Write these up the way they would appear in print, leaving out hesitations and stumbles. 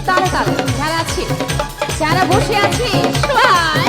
তালে তালে যারা আছি, যারা বসে আছি সবাই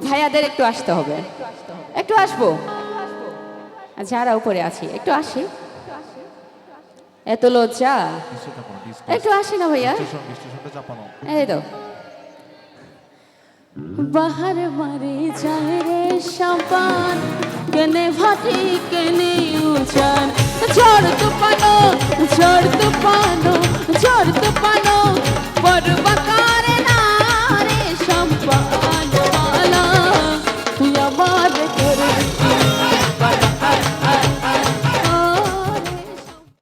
ভাইয়াদের একটু আসতে হবে, একটু আসবো, যারা উপরে আছি একটু আসি, এত লজ্জা, একটু আসি না ভাইয়া, এই তো বাহার মারে যায় রে সাবান কেনে ভাটি কেনে উজান ঝড় তুফানো ঝড় তুফানো ঝড় তুফানো পরবকারে না রে সাবান वाला তুই আমার করে